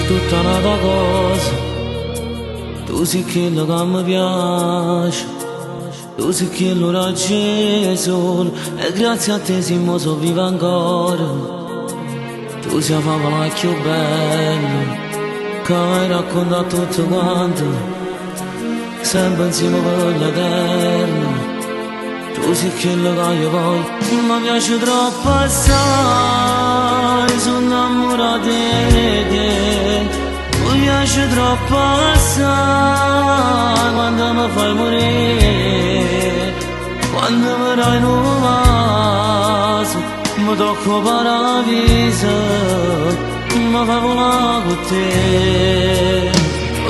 Tutta un'altra cosa, tu sei quello che mi piace, tu sei quello raggiunto e grazie a te siamo so vivo ancora. Tu sei la favola più bella che hai raccontato tutto quanto, sempre insieme per l'eterno. Tu sei quello che io voglio, mi piace troppo assai, sono innamorato di te. Mi piace troppo assai quando mi fai morire, quando mi dai un vaso, mi tocco paradiso, mi fai volare con te.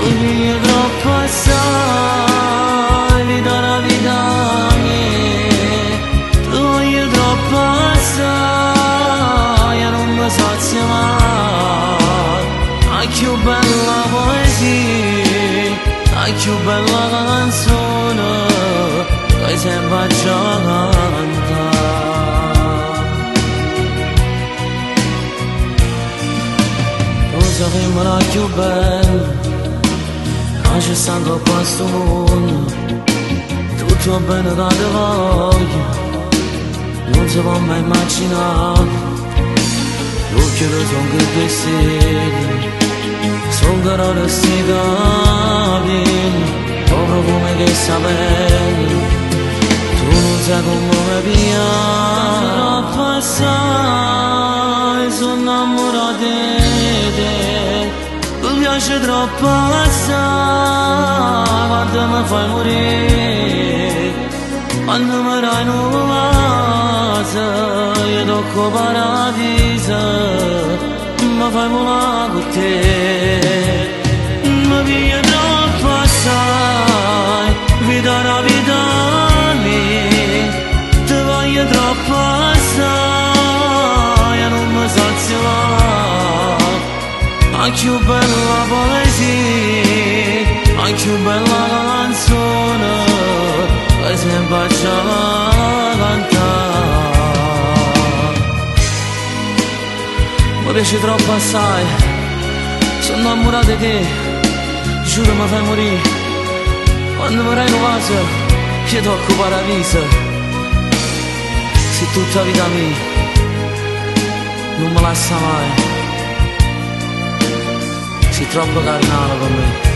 Mi piace troppo assai, vita la vita mia, tu voglio troppo assai, non mi sazio mai. Ai più bella poesia, ai più bella canzone, che sempre già cantare. Tu sei femmina più bella, non c'è stanco a questo mondo, tutto bene che ti voglio, non si può mai immaginare. L'occhio che sono che vestiti, sono parole sti capelli, o profumo che sapelli, tu non sai come mi piace. Troppo assai, sono innamorato di te, mi piace troppo assai, quando mi fai morire, quando mi dai un vaso, io tocco paradiso, mi fai volare con te. Mi piace troppo assai, vita la vita mia, ti voglio troppo assai, non mi sazio mai. Ai più bella poesia, ai più bella canzone, che sempre già cantare. Mi piace troppo assai, sono innamorato di te, giuro mi fai morire, quando mi dai un vaso, io tocco paradiso, sei tutta vita mia, non mi lascia mai, sei troppo carnale per me.